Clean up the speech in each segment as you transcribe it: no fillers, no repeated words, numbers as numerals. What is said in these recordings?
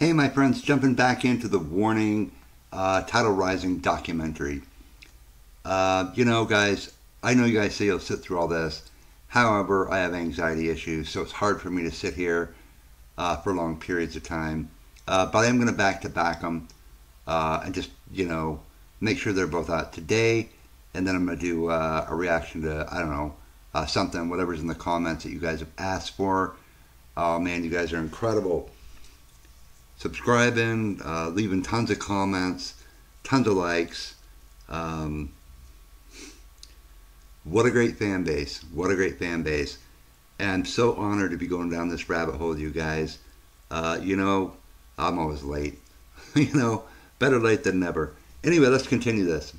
Hey my friends, jumping back into the Warning Tidal Rising documentary. You know guys, I know you guys say you'll sit through all this. However, I have anxiety issues, so it's hard for me to sit here for long periods of time. But I am going to back-to-back them and just, you know, make sure they're both out today. And then I'm going to do a reaction to, I don't know, something, whatever's in the comments that you guys have asked for. Oh man, you guys are incredible. Subscribing, leaving tons of comments, tons of likes. What a great fan base. What a great fan base. And I'm so honored to be going down this rabbit hole with you guys. You know, I'm always late. You know, better late than never. Anyway, let's continue this.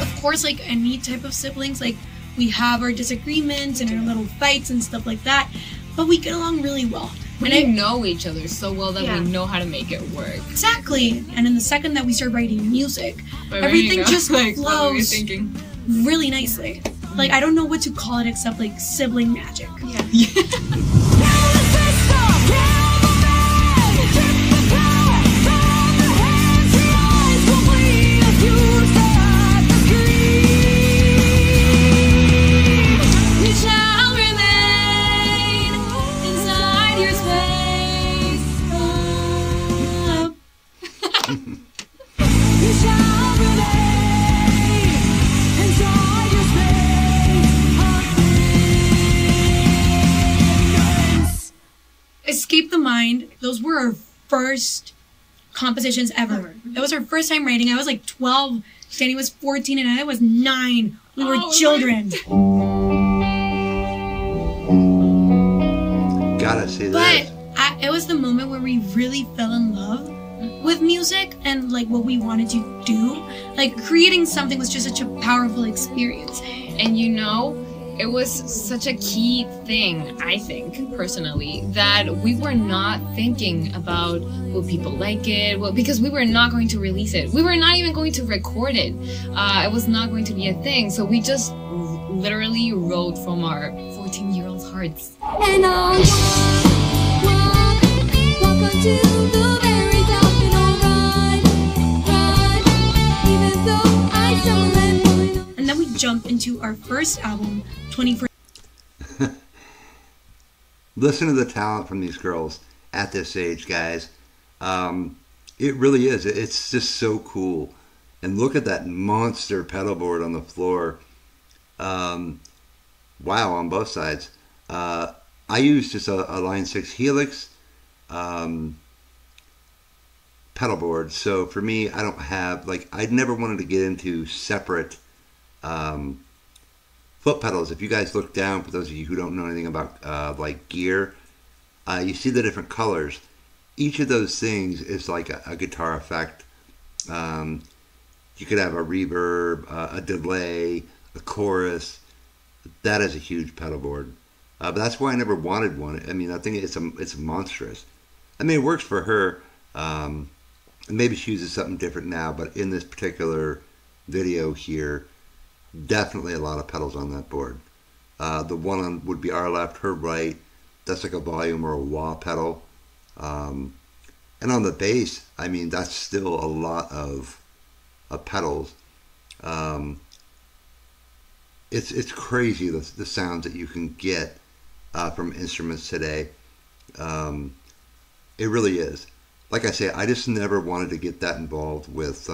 Of course, like any type of siblings, like we have our disagreements and our little fights and stuff like that, but we get along really well. We know each other so well that we know how to make it work. Exactly. And in the second that we start writing music, everything just like, flows really nicely. Like, I don't know what to call it except like sibling magic. Yeah. Escape the Mind, those were our first compositions ever. That was our first time writing. I was like 12, Danny was 14, and I was 9. We were children. Gotta say that. But it was the moment where we really fell in love with music and like what we wanted to do. Like creating something was just such a powerful experience. And you know, it was such a key thing, I think, personally, that we were not thinking about will people like it, because we were not going to release it. We were not even going to record it. It was not going to be a thing. So we just literally wrote from our 14-year-old hearts. And I'll walk onto the very top and I'll run, even though I stumble and fall. And then we jump into our first album, 21st. Listen to the talent from these girls at this age, guys. It really is. It's just so cool. And look at that monster pedal board on the floor. Wow, on both sides. I use just a Line 6 Helix pedal board. So for me, I don't have, like, I'd never wanted to get into separate foot pedals. If you guys look down, for those of you who don't know anything about like gear, you see the different colors. Each of those things is like a guitar effect. You could have a reverb, a delay, a chorus. That is a huge pedal board. But that's why I never wanted one. I mean, I think it's monstrous. I mean, it works for her. Maybe she uses something different now, but in this particular video here, definitely a lot of pedals on that board. The one on would be our left, her right. That's like a volume or a wah pedal. And on the bass, I mean, that's still a lot of pedals. It's crazy the sounds that you can get from instruments today. It really is. Like I say, I just never wanted to get that involved with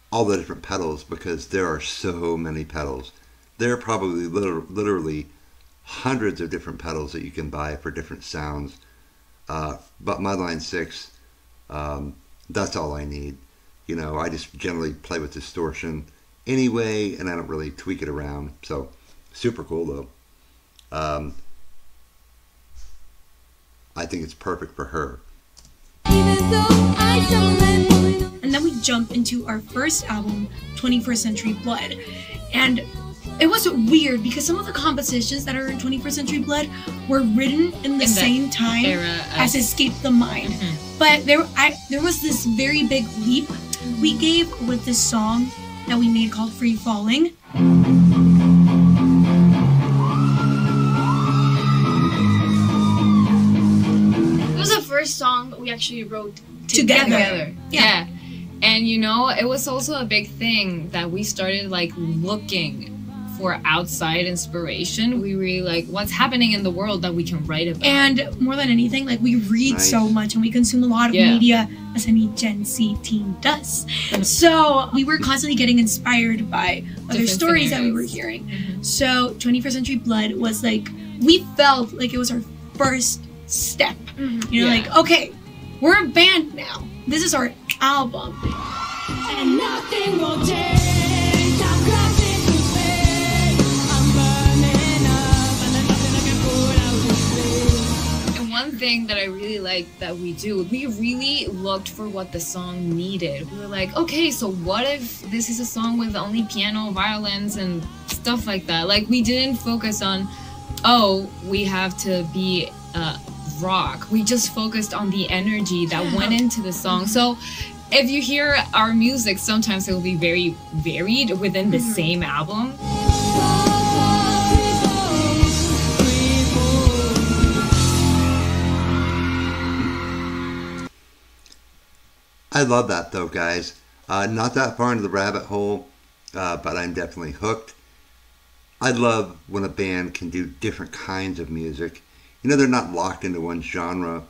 all the different pedals because there are so many pedals. There are probably literally hundreds of different pedals that you can buy for different sounds. But my Line 6, that's all I need. You know, I just generally play with distortion anyway, and I don't really tweak it around. So, super cool though. I think it's perfect for her. And then we jump into our first album, 21st Century Blood. And it was weird because some of the compositions that are in 21st Century Blood were written in the same time as Escape the Mind. But there was this very big leap we gave with this song that we made called Free Falling. It was the first song we actually wrote together. Yeah. And you know, it was also a big thing that we started like looking for outside inspiration. We really like what's happening in the world that we can write about. And more than anything, like we read so much and we consume a lot of media as any Gen Z teen does. So we were constantly getting inspired by other stories that we were hearing. So 21st Century Blood was like, we felt like it was our first step. You know, like, okay, we're a band now. This is our album. And nothing will change. I'm crashing through space. I'm burning up, and there's nothing I can put out to space. And one thing that I really like that we do, we really looked for what the song needed. We were like, okay, so what if this is a song with only piano, violins, and stuff like that? Like, we didn't focus on, oh, we have to be rock. We just focused on the energy that went into the song. So if you hear our music, sometimes it will be very varied within the same album. I love that though, guys. Not that far into the rabbit hole, but I'm definitely hooked. I love when a band can do different kinds of music. You know, they're not locked into one genre.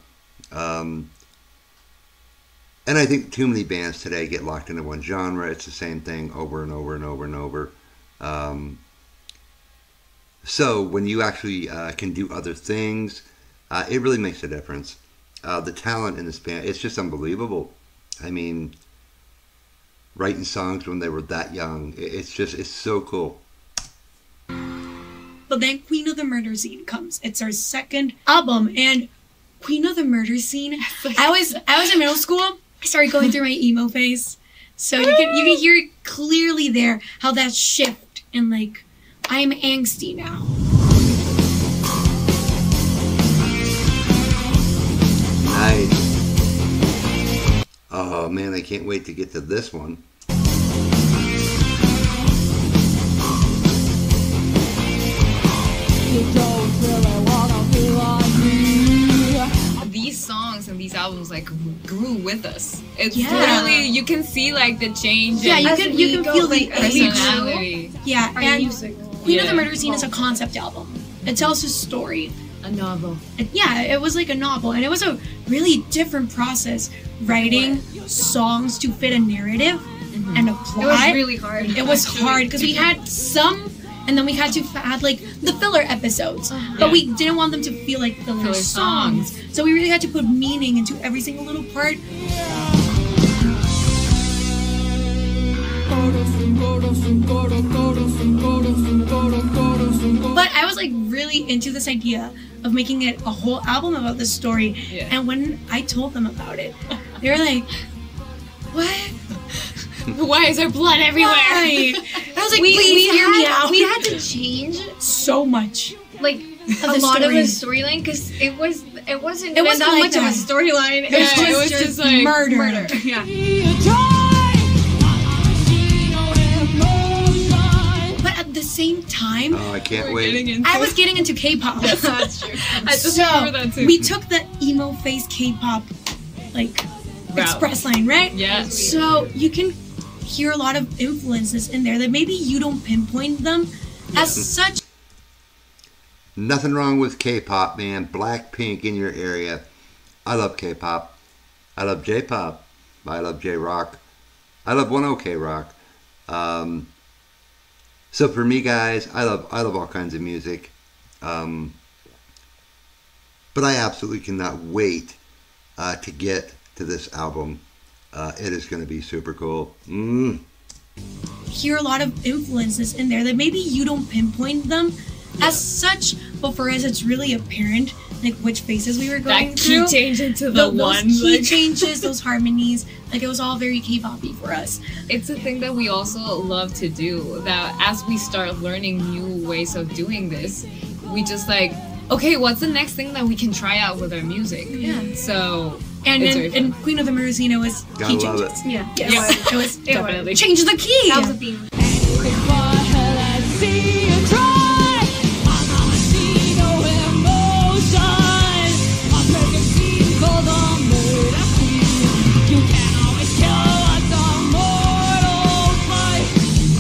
And I think too many bands today get locked into one genre. It's the same thing over and over and over and over. So when you actually can do other things, it really makes a difference. The talent in this band, it's just unbelievable. I mean, writing songs when they were that young, it's so cool. But then Queen of the Murder Scene comes. It's our second album, and Queen of the Murder Scene. I was in middle school. I started going through my emo phase, so you can hear it clearly there how that shift and like I'm angsty now. Nice. Oh man, I can't wait to get to this one. These songs and these albums like grew with us. It's literally, you can see like the change. Yeah, you can feel the personality. Yeah, and music. Queen of the Murder Scene is a concept album. It tells a story. A novel. Yeah, it was like a novel, and it was a really different process writing songs to fit a narrative and a plot. It was really hard. It was hard because we had some, and then we had to add like the filler episodes, but we didn't want them to feel like filler songs. So we really had to put meaning into every single little part. But I was like really into this idea of making it a whole album about this story. Yeah. And when I told them about it, they were like, what? Why is there blood everywhere? Why? I was like, please hear me out. We had to change so much. like a lot of the storyline because it wasn't that like much of a storyline. It was just like murder. Yeah. But at the same time, Oh, I can't wait. I was getting into K-pop. That's true. I just So remember that too. we took the emo phase K-pop like express line, right? Yeah. So you can hear a lot of influences in there that maybe you don't pinpoint them as such. Nothing wrong with K-pop, man. Blackpink in your area. I love K-pop. I love J-pop. I love J-rock. I love one OK rock. So for me, guys, I love all kinds of music. But I absolutely cannot wait to get to this album. It is going to be super cool. Hear a lot of influences in there that maybe you don't pinpoint them as such, but for us it's really apparent like which phases we were going That key through. change into Those one. key Like, changes, those harmonies, like it was all very K-poppy for us. it's a thing that we also love to do. That as we start learning new ways of doing this, we just like, okay, what's the next thing that we can try out with our music? Yeah. So And it's in, very in Queen of the Myrrhine, it was Gotta key love changes. it. Yeah. Yes, it was Definitely. change the key. That was the theme. Before I see you cry, I'm not see no emotion. I make a scene 'cause I'm made of queen. You can't always kill what's a mortal's fight.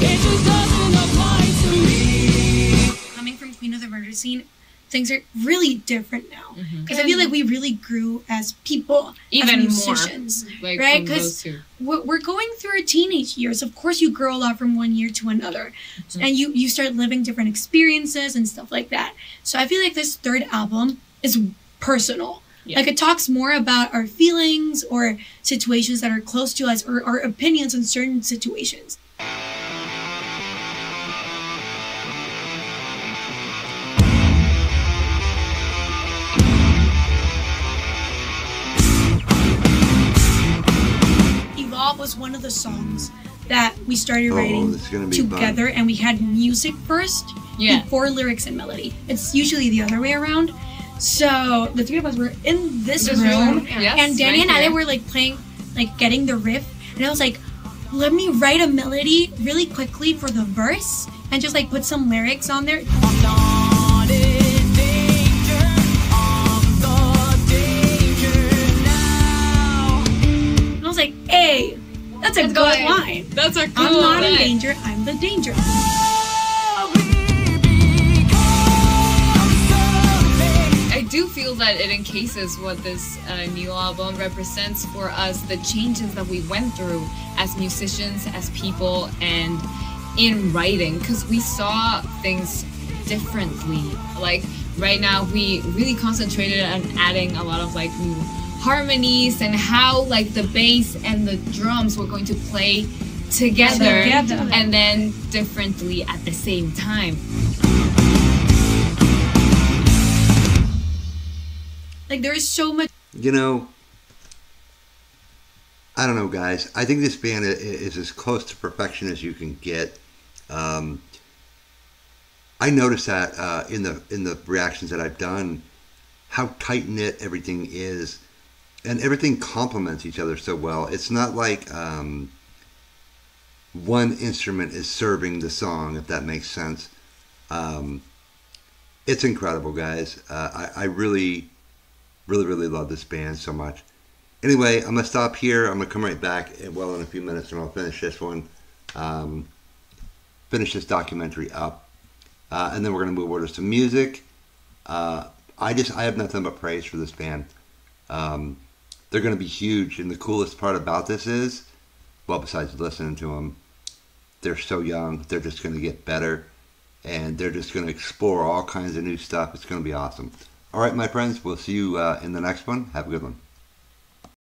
It just doesn't apply to me. Coming from Queen of the Murder Scene, things are really different now. Because I feel like we really grew as people, Even as more, musicians, like right? from those Because two. we're going through our teenage years. Of course, you grow a lot from one year to another, and you start living different experiences and stuff like that. So I feel like this third album is personal. Yeah. Like it talks more about our feelings or situations that are close to us, or our opinions on certain situations. Evolve was one of the songs that we started writing this is gonna be together, and we had music first Yeah. before lyrics and melody. It's usually the other way around. So the three of us were in this room, Yes, and Danny right and Ale here. were like playing, like getting the riff, and I was like, let me write a melody really quickly for the verse, and just like put some lyrics on there. I'm not in danger. I'm the danger now. And I was like, hey, that's a Let's good go ahead. line. That's a cool I'm not in line. danger, I'm the danger. I do feel that it encases what this new album represents for us, the changes that we went through as musicians, as people, and in writing, because we saw things differently. Like right now, we really concentrated on adding a lot of like new harmonies and how like the bass and the drums were going to play together. And then differently at the same time. Like there is so much. You know, I don't know, guys. I think this band is as close to perfection as you can get. I noticed that in the reactions that I've done, how tight knit everything is, and everything complements each other so well. It's not like one instrument is serving the song, if that makes sense. It's incredible, guys. I really love this band so much. Anyway, I'm gonna stop here. I'm gonna come right back in a few minutes, and I'll finish this one. Finish this documentary up, and then we're gonna move over to some music. I have nothing but praise for this band. They're gonna be huge, and the coolest part about this is, well, besides listening to them, they're so young. They're just gonna get better, and they're just gonna explore all kinds of new stuff. It's gonna be awesome. All right, my friends, we'll see you in the next one. Have a good one.